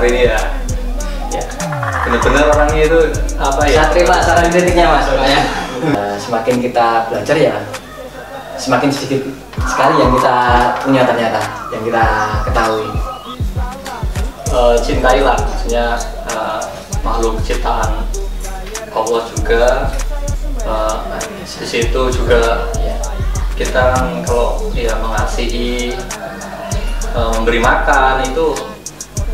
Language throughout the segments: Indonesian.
hari ini ya. Ya, benar-benar orangnya itu apa ya? Saya terima saran kritiknya Mas. Soalnya semakin kita belajar ya, semakin sedikit sekali yang kita punya ternyata, yang kita ketahui. Cintailah, maksudnya makhluk ciptaan Allah juga. Di situ juga kita kalau ya mengasihi, memberi makan itu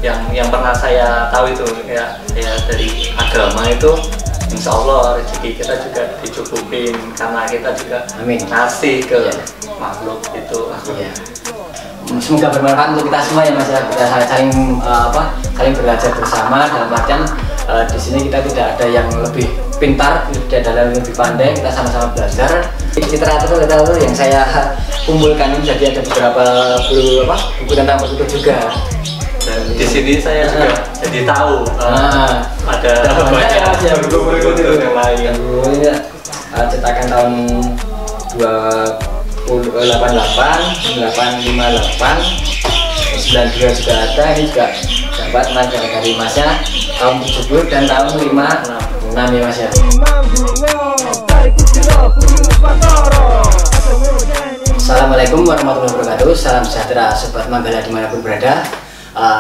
yang pernah saya tahu itu ya dari agama itu, insya Allah rezeki kita juga dicukupin karena kita juga ngasih ke makhluk itu. Semoga bermanfaat untuk kita semua ya Mas ya. Kita saling saling belajar bersama, dalam artian di sini kita tidak ada yang lebih pintar, tidak ada yang lebih pandai, kita sama-sama belajar. Literatur yang saya kumpulkan ini jadi ada beberapa buku tentang perkutut juga. Dan di sini saya juga jadi tahu ada banyak buku-buku yang lain. Ini cetakan tahun 88, 858, 92 juga ada. Ini juga dapat majalah dari Masnya tahun 70 dan tahun 56 ya Mas ya. Assalamualaikum warahmatullahi wabarakatuh. Salam sejahtera Sobat Manggala dimanapun berada.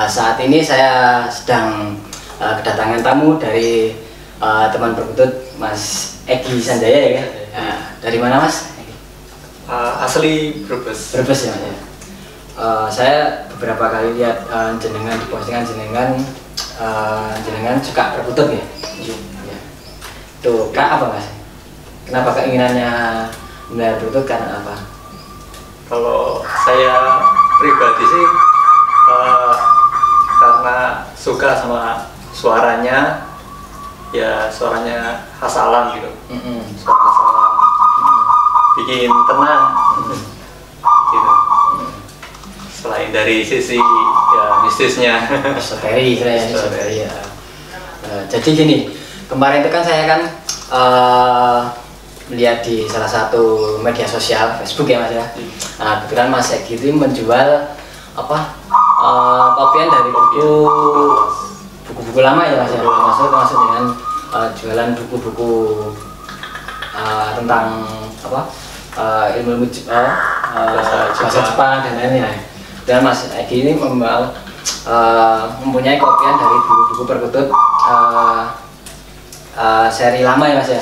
Saat ini saya sedang kedatangan tamu dari teman perkutut Mas Egi Sanjaya ya. Dari mana Mas? Asli Brebes. Brebes ya Mas ya. Saya beberapa kali lihat jenengan di postingan jenengan suka perkutut ya. Tuh Kak apa Mas? Kenapa keinginannya melihara perkutut, karena apa? Kalau saya pribadi sih karena suka sama suaranya, ya suaranya khas alam gitu. Suara khas alam bikin tenang gitu. Selain dari sisi ya mistisnya, esoteri ya. Jadi gini, kemarin itu kan saya kan melihat di salah satu media sosial Facebook ya Mas ya. Nah, kebetulan Mas Egi itu menjual kopian dari buku-buku lama ya Mas ya. Termasuk dengan jualan buku-buku tentang ilmu bahasa Jepang dan lainnya. Dan Mas Egi ini mempunyai kopian dari buku-buku perkutut seri lama ya Mas ya.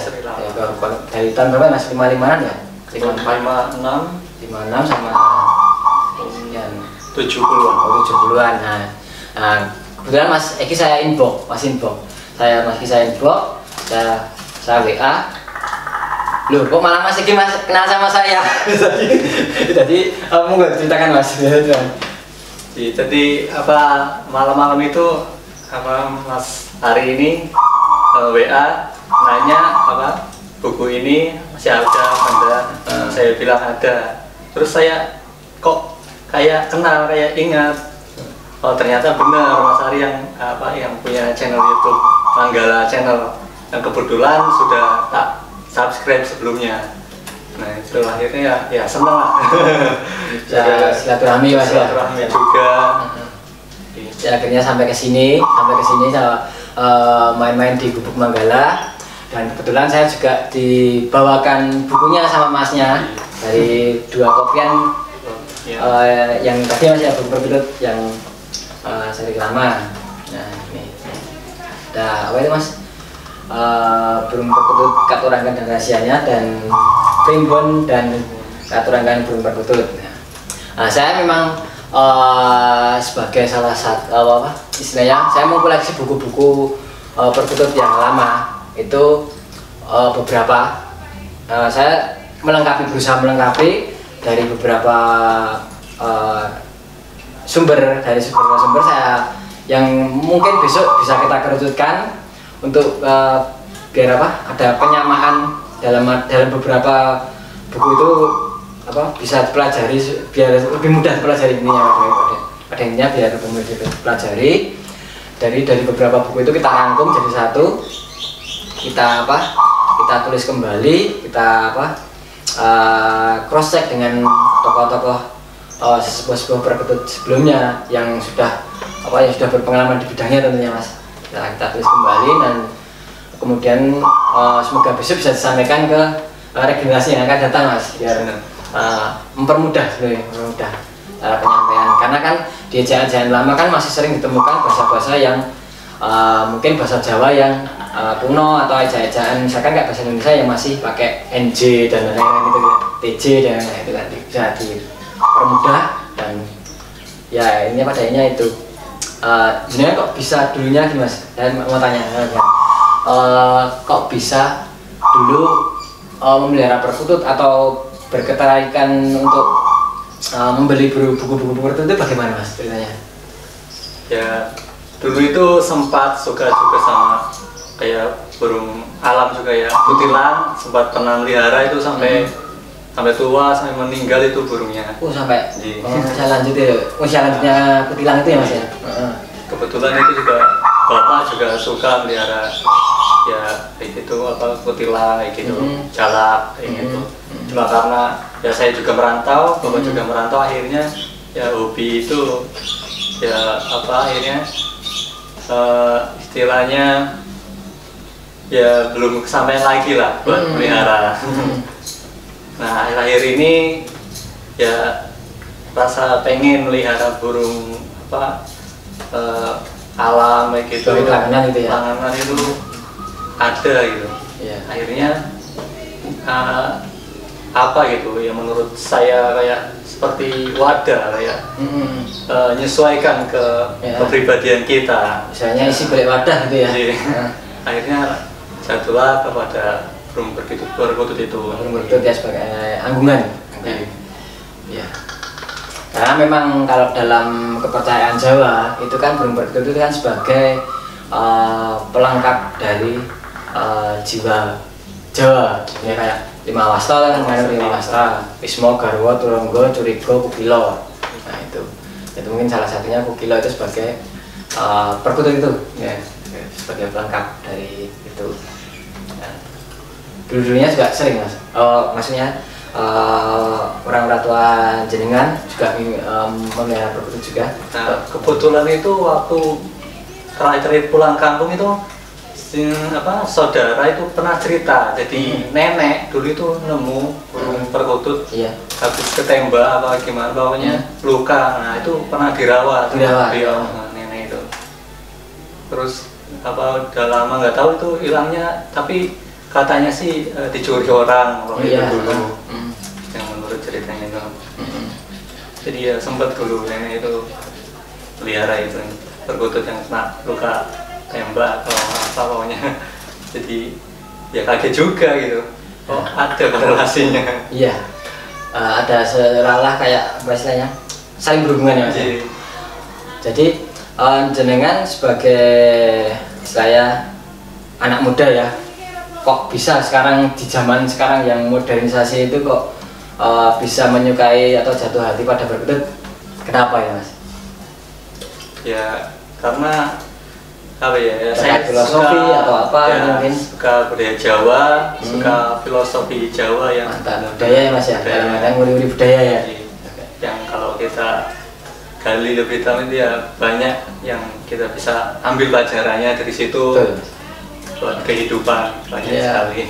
Dari tahun berapa Mas? 55-an ya? 56 sama 70-an. 70-an. Nah, kebetulan Mas Egi saya inbox, saya WA. Loh, kok malah Mas Egi kenal sama saya? Jadi monggo ceritakan Mas. Jadi malam-malam itu Mas hari ini WA nanya buku ini masih ada. Saya bilang ada. Terus saya kok kayak kenal, kayak ingat. Oh ternyata benar Mas Ari yang punya channel YouTube Manggala Channel, yang kebetulan sudah tak subscribe sebelumnya. Nah itu akhirnya ya seneng lah. Silaturahmi Mas ya. Silaturahmi juga. Ya, akhirnya sampai ke sini saya main-main di Gubuk Manggala, dan kebetulan saya juga dibawakan bukunya sama Masnya dari 2 kopian yang tadi Mas ya, buku perkutut yang seri lama. Nah ini apa itu Mas? Burung perkutut Katuranggan dan rahasianya, dan primbon dan Katuranggan burung perkutut. Nah, saya memang sebagai salah satu istilahnya saya mau koleksi buku-buku perkutut yang lama itu beberapa. Saya berusaha melengkapi dari beberapa sumber saya yang mungkin besok bisa kita kerucutkan untuk biar ada penyamaan dalam beberapa buku itu bisa dipelajari, biar lebih mudah dipelajari pada intinya biar lebih mudah dipelajari. Dari beberapa buku itu kita rangkum jadi satu, kita tulis kembali, kita cross check dengan tokoh-tokoh sebuah perkutut sebelumnya yang sudah apa yang sudah berpengalaman di bidangnya tentunya Mas. Kita tulis kembali dan kemudian semoga besok bisa disampaikan ke regenerasi yang akan datang Mas, biar mempermudah sebenarnya, mempermudah penyampaian. Karena kan di ejaan-ejaan lama kan masih sering ditemukan bahasa-bahasa yang mungkin bahasa Jawa yang kuno, atau ejaan-ejaan misalkan kayak bahasa Indonesia yang masih pakai NJ dan lain-lain gitu, TJ dan itu kan bisa dipermudah. Dan ya ini padanya itu sebenarnya kok bisa dulunya gini Mas, saya mau tanya kok bisa dulu memelihara perkutut atau berketertarikan untuk membeli buku-buku perkutut itu bagaimana Mas ceritanya? Ya dulu itu sempat suka juga sama kayak burung alam juga ya, kutilang, sempat pernah melihara itu sampai tua, sampai meninggal itu burungnya. Sampai usia lanjut ya, usia lanjutnya kutilang itu ya Mas ya? Kebetulan itu juga bapak juga suka melihara ya kayak gitu, apa kutilang kayak gitu, jalak kayak gitu. Cuma karena ya saya juga merantau, bapak juga merantau, akhirnya ya hobi itu ya apa akhirnya istilahnya ya belum kesampaian lagi lah buat melihara. Nah akhir ini ya rasa pengen melihara burung apa alam kayak gitu, langganan itu ya, langganan itu ada gitu ya. Akhirnya apa gitu ya, menurut saya kayak seperti wadah kayak menyesuaikan ke kepribadian kita, misalnya isi balik wadah gitu ya. Akhirnya jatuhlah kepada burung perkutut itu. Burung perkutut ya sebagai anggungan. Ya. Karena memang kalau dalam kepercayaan Jawa itu kan burung perkutut itu kan sebagai pelengkap dari jiwa Jawa. Ya kayak lima wasta kan, lima wasta, Wisma, Garwa, Turangga, Curiga, Kukila. Nah itu mungkin salah satunya Kukila itu sebagai perkutut itu ya, sebagai pelengkap dari itu. Dulu-dulunya juga sering Mas, maksudnya orang tua jenengan juga memelihara perkutut juga. Nah kebetulan itu waktu terakhir pulang kampung itu saudara itu pernah cerita, jadi nenek dulu itu nemu burung perkutut habis ketembak apa gimana bawahnya luka. Nah itu pernah dirawat nenek itu. Terus apa udah lama nggak tahu itu hilangnya, tapi katanya sih dicuri orang waktu itu dulu, yang menurut ceritanya itu. Jadi ya sempat dulu nenek itu pelihara itu perkutut yang kena luka tembak atau apa pokoknya. Jadi ya kaget juga gitu, ada korelasinya. Iya, ada seolah kayak bahasanya saling berhubungan ya Mas. Jadi jenengan sebagai saya anak muda ya, kok bisa sekarang di zaman sekarang yang modernisasi itu kok bisa menyukai atau jatuh hati pada perkutut? Kenapa ya Mas? Ya karena apa ya, saya filosofi suka, atau apa ya, mungkin suka budaya Jawa, suka filosofi Jawa yang budaya ya Mas ya, kadang-kadang nguri-nguri budaya ya. Yang kalau kita gali lebih dalam itu ya banyak yang kita bisa ambil pelajarannya dari situ. Betul. Buat kehidupan banyak sekali.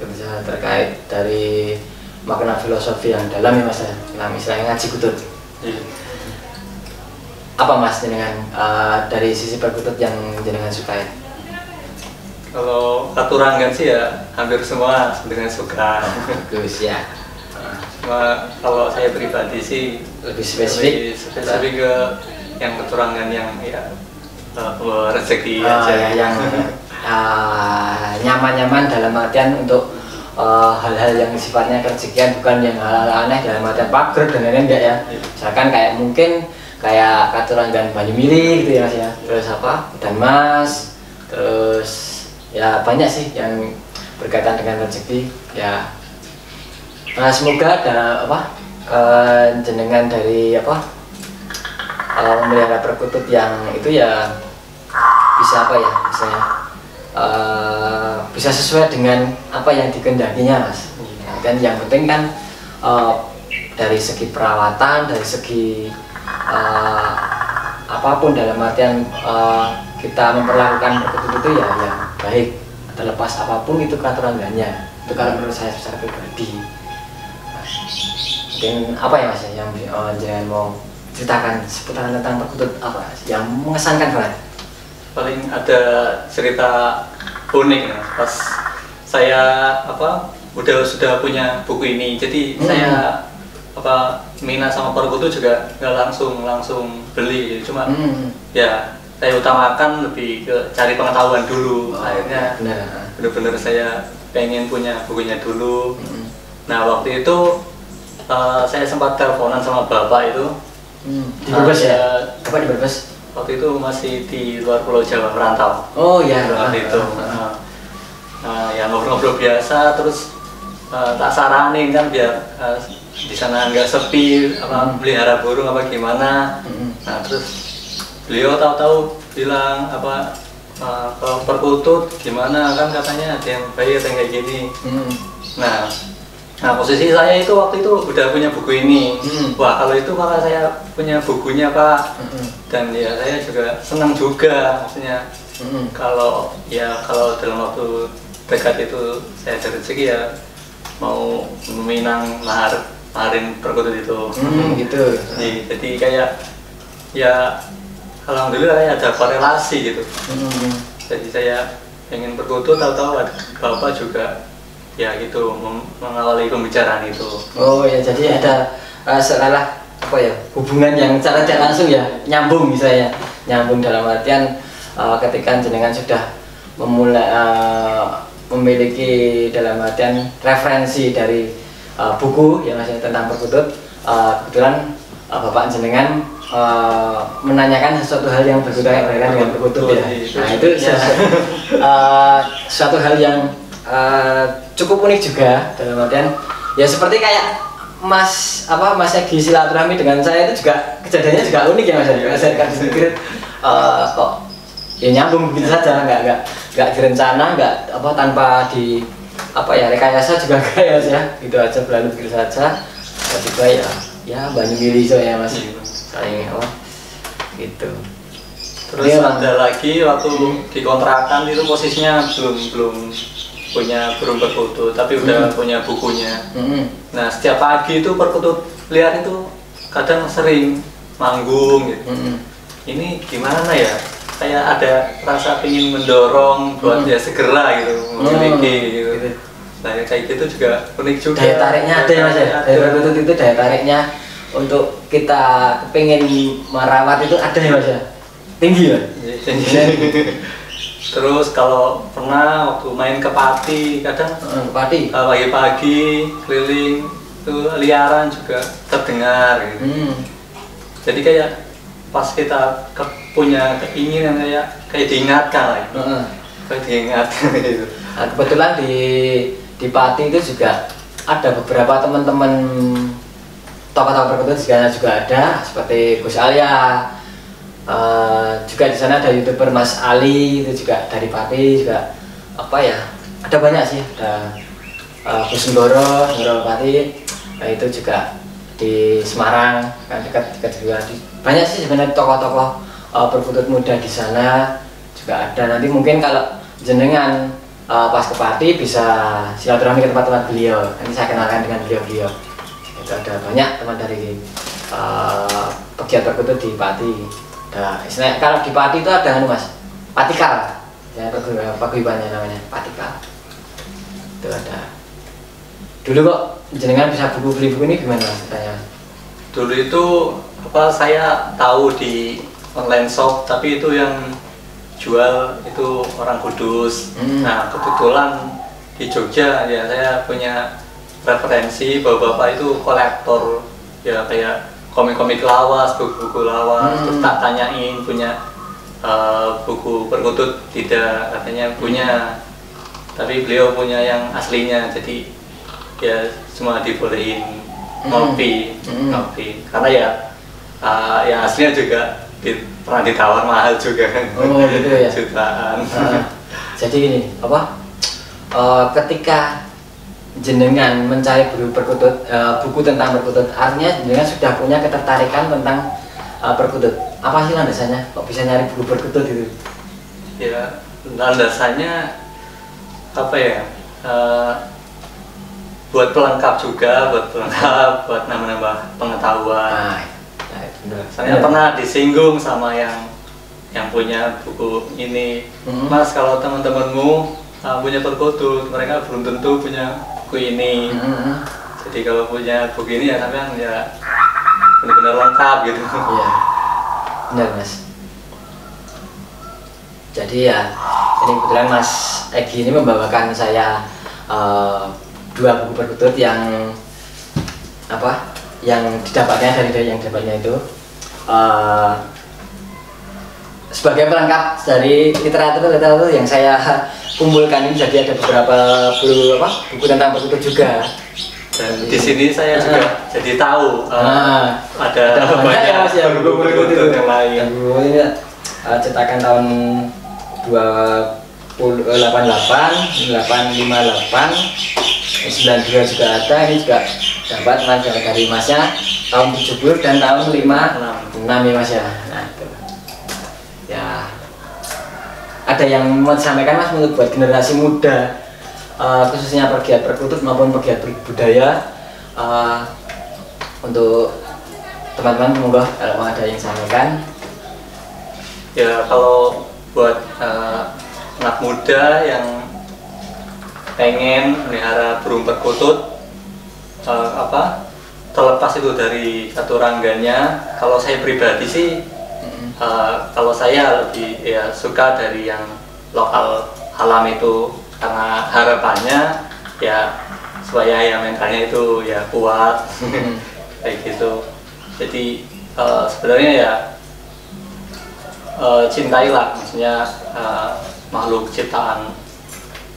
Bisa terkait dari makna filosofi yang dalam ya Mas ya, dalam istilahnya ngaji kutut. Apa Mas jenengan dari sisi perkutut yang jenengan sukai? Kalau katurangan sih ya hampir semua sebenarnya suka. Bagus ya. Cuma kalau saya pribadi sih lebih spesifik ke yang keturangan yang ya rezeki aja ya, yang nyaman-nyaman dalam artian untuk hal-hal yang sifatnya kerezekian, bukan yang hal-hal aneh dalam artian pager dan lain-lain enggak ya. Misalkan kayak mungkin kayak katurangan Banyumili gitu ya Mas ya, terus apa dan Mas, terus ya banyak sih yang berkaitan dengan rezeki ya. Nah, semoga ada apa jenengan dari apa memelihara perkutut yang itu ya bisa apa ya misalnya bisa sesuai dengan apa yang dikehendakinya Mas. Dan yang penting kan dari segi perawatan, dari segi apapun dalam artian kita memperlakukan perkutut itu ya yang baik, terlepas apapun itu katurangannya. Itu kalau menurut saya secara pribadi. Mungkin apa ya Mas yang jangan mau ceritakan seputaran tentang perkutut apa yang mengesankan banget? Paling ada cerita unik ya, pas saya sudah punya buku ini, jadi saya minat sama perkutut juga nggak langsung beli, cuma ya saya utamakan lebih ke cari pengetahuan dulu. Akhirnya benar-benar saya pengen punya bukunya dulu. Nah waktu itu saya sempat teleponan sama bapak itu di Brebes ya? Apa di Brebes? Waktu itu masih di luar Pulau Jawa, merantau. Oh ya. Waktu itu ya ngobrol-ngobrol biasa, terus tak saranin kan biar di sana nggak sepi, melihara burung apa gimana. Nah terus beliau tahu-tahu bilang kalau perkutut gimana, kan katanya ada yang baik, ada yang kayak gini. Nah posisi saya itu waktu itu udah punya buku ini. Wah kalau itu malah saya punya bukunya Pak. Dan ya saya juga senang juga, maksudnya kalau dalam waktu dekat itu saya ada rezeki ya mau meminang maharin perkutut itu. Gitu. Jadi kayak ya alhamdulillah kayak ada korelasi gitu. Jadi saya pengen perkutut, tahu-tahu ada bapak juga ya gitu mengawali pembicaraan itu. Oh ya, jadi ada seolah apa ya, hubungan yang secara tidak langsung ya nyambung, misalnya nyambung dalam artian ketika jenengan sudah memulai memiliki dalam artian referensi dari buku yang masih tentang perkutut, kebetulan bapak jenengan menanyakan sesuatu hal yang berkaitan dengan perkutut ya. Nah itu suatu hal yang cukup unik juga dalam artian ya seperti kayak Mas Egi silaturahmi dengan saya itu juga kejadiannya juga unik ya Mas. Saya kasih pikir kok ya nyambung begitu saja, nggak direncana, nggak tanpa di rekayasa juga enggak ya Mas ya, gitu aja berlalu begitu saja. Tiba-tiba ya banyak milih saya Mas. Saya gitu. Terus ada lagi waktu di kontrakan itu posisinya belum punya burung perkutut, tapi udah punya bukunya. Nah setiap pagi itu perkutut liar itu kadang sering manggung gitu. Ini gimana ya? Kayak ada rasa ingin mendorong buat ya segera gitu memiliki gitu. Nah kayak gitu juga unik juga. Daya tariknya ada ya Mas ya. Dari perkutut itu daya tariknya untuk kita pengen merawat itu ada ya Mas ya. Tinggi ya. Terus kalau pernah waktu main ke Pati, kadang pagi-pagi keliling itu liaran juga terdengar gitu. Jadi kayak pas kita punya keinginan kayak diingatkan lah, kayak diingatkan gitu. Nah, kebetulan di Pati itu juga ada beberapa teman-teman tokoh-tokoh perkutut juga ada, seperti Gus Alia. Juga di sana ada YouTuber Mas Ali itu juga dari Pati juga ada banyak sih, ada Gus Nggoro Pati, itu juga di Semarang kan dekat juga banyak sih sebenarnya tokoh-tokoh perkutut muda di sana juga ada. Nanti mungkin kalau jenengan pas ke Pati bisa silaturahmi ke tempat-tempat beliau, nanti saya kenalkan dengan beliau. Itu ada banyak teman dari pegiat perkutut di Pati. Nah, istilahnya kalau di Pati itu ada Mas, Patikal, ya paguyubannya namanya Patikal. Itu ada. Dulu kok jenengan bisa beli buku ini gimana Mas ceritanya? Dulu itu saya tahu di online shop, tapi itu yang jual itu orang Kudus. Nah kebetulan di Jogja ya saya punya referensi bahwa bapak itu kolektor ya kayak komik-komik lawas, buku-buku lawas. Terus tak tanyain punya buku perkutut, tidak, katanya punya, tapi beliau punya yang aslinya. Jadi ya semua dibolehin ngopi karena ya aslinya juga pernah ditawar mahal juga kan. Oh gitu ya. Jutaan. Jadi ini ketika jenengan mencari buku tentang perkutut, artinya jenengan sudah punya ketertarikan tentang perkutut. apa sih landasannya kok bisa nyari buku perkutut itu? Ya landasannya apa ya, buat pelengkap juga, buat nambah-nambah pengetahuan. Benar. Saya pernah disinggung sama yang punya buku ini, Mas, kalau teman-temanmu punya perkutut, mereka belum tentu punya buku ini. Jadi kalau punya buku ini ya sampean ya benar-benar lengkap gitu. Iya, benar Mas. Jadi ya ini kebetulan Mas Egi ini membawakan saya dua buku perkutut yang apa? Yang didapatnya dari yang didapatnya itu sebagai pelengkap dari literatur yang saya kumpulkan ini. Jadi ada beberapa buku tentang perkutut juga. Dan di sini saya juga jadi tahu ada banyak Mas ya buku perkutut yang lain. Buku ini cetakan tahun 88, 858, 92 juga ada. Ini juga dapat majalah dari Masnya tahun 70 dan tahun 56 ya Mas ya. Nah, itu. Ya. Ada yang mau disampaikan Mas untuk buat generasi muda, khususnya pegiat perkutut maupun pegiat budaya, untuk teman-teman monggo kalau ada yang sampaikan. Ya kalau buat anak muda yang pengen melihara burung perkutut, terlepas itu dari satu rangganya, kalau saya pribadi sih kalau saya lebih ya suka dari yang lokal alam itu, karena harapannya ya supaya ya mentalnya itu ya kuat kayak gitu. Jadi sebenarnya ya cintailah, maksudnya makhluk ciptaan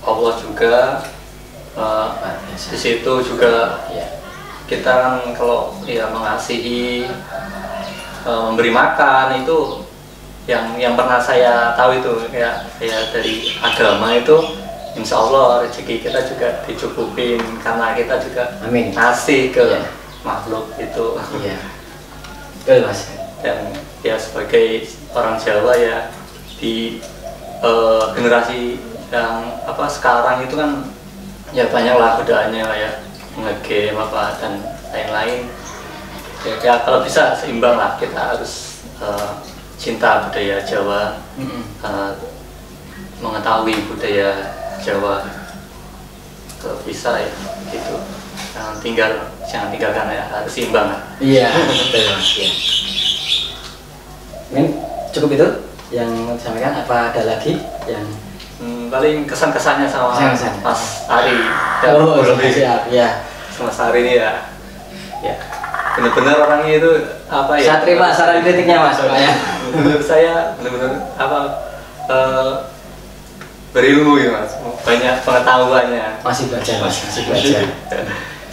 Allah juga. Di situ juga kita kan kalau ya mengasihi, memberi makan itu yang pernah saya tahu itu ya dari agama itu, insya Allah rezeki kita juga dicukupin karena kita juga ngasih ke makhluk itu. Betul Mas. Dan ya sebagai orang Jawa ya di generasi yang sekarang itu kan ya banyaklah godaannya ya, nge-game dan lain-lain. Ya kalau bisa seimbang lah, kita harus cinta budaya Jawa, mengetahui budaya Jawa kalau bisa ya gitu. Jangan tinggalkan ya, harus seimbang lah. Iya, betul Mas. Ya. Mungkin cukup itu yang mau disampaikan, apa ada lagi yang paling kesan-kesannya sama Mas Ari. Siap ya. Mas Ari ini ya benar-benar orangnya itu saya terima saran kritiknya Mas. Menurut saya benar-benar berilmu ya Mas, banyak pengetahuannya. Masih belajar Mas, masih belajar.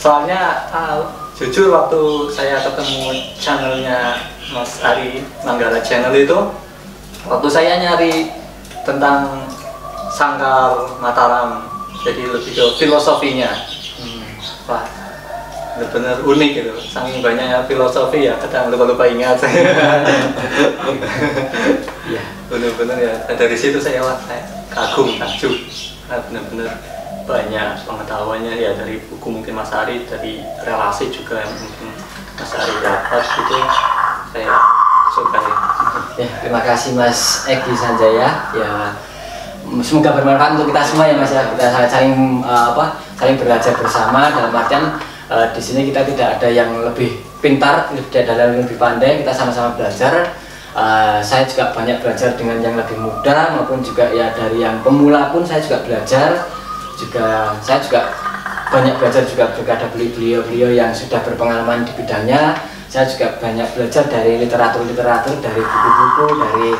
Soalnya jujur waktu saya ketemu channelnya Mas Ari, Manggala Channel itu, waktu saya nyari tentang Sangkar Mataram, jadi lebih ke filosofinya. Wah, benar-benar unik gitu, saking banyaknya filosofi ya kadang lupa-lupa ingat. Iya, benar-benar ya, dari situ saya kagum, takjub, benar-benar banyak pengetahuannya ya, dari buku mungkin Mas Ari, dari relasi juga yang mungkin Mas Ari dapat gitu, saya suka ya. Terima kasih Mas Egi Sanjaya ya. Semoga bermanfaat untuk kita semua ya Mas ya. Kita saling belajar bersama, dalam artian di sini kita tidak ada yang lebih pintar, tidak ada yang lebih pandai, kita sama-sama belajar. Saya juga banyak belajar dengan yang lebih muda maupun juga ya dari yang pemula pun saya juga belajar. Saya juga banyak belajar juga ada beliau-beliau yang sudah berpengalaman di bidangnya. Saya juga banyak belajar dari literatur, dari buku-buku, dari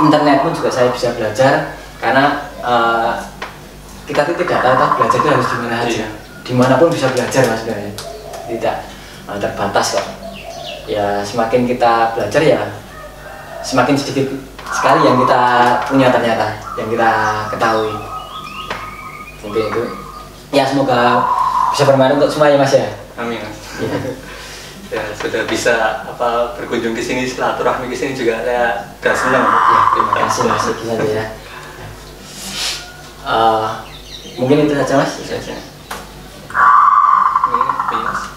internet pun juga saya bisa belajar, karena kita tuh tidak tahu belajar itu harus di mana aja, dimanapun bisa belajar Mas sebenarnya, tidak terbatas kok. Ya semakin kita belajar ya semakin sedikit sekali yang kita punya ternyata, yang kita ketahui. Mungkin itu ya, semoga bisa bermanfaat untuk semua ya Mas ya. Amin. Ya. ya sudah bisa berkunjung ke sini, silaturahmi ke sini juga saya udah senang. Ya, terima kasih Mas Egi saja ya. Mungkin itu saja Mas. Itu saja.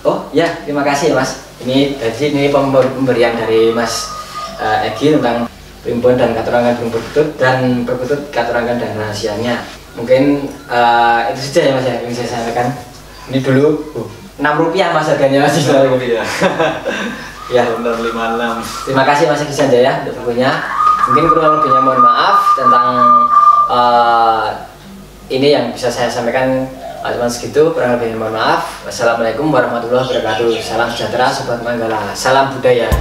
Oh ya, terima kasih Mas. Ini pemberian dari Mas Egi tentang primbon dan katurangan burung perkutut dan perkutut katurangan dan rahasianya. Mungkin itu saja ya Mas ya yang saya sampaikan. Ini dulu Rp6 Mas harganya Mas. Iya. Ya, benar 56. terima kasih Mas Egi Sanjaya untuk bukunya. Mungkin kurang lebihnya mohon maaf tentang ini yang bisa saya sampaikan. Cuma segitu, kurang lebihnya mohon maaf. Wassalamualaikum warahmatullahi wabarakatuh. Salam sejahtera Sobat Manggala. Salam budaya.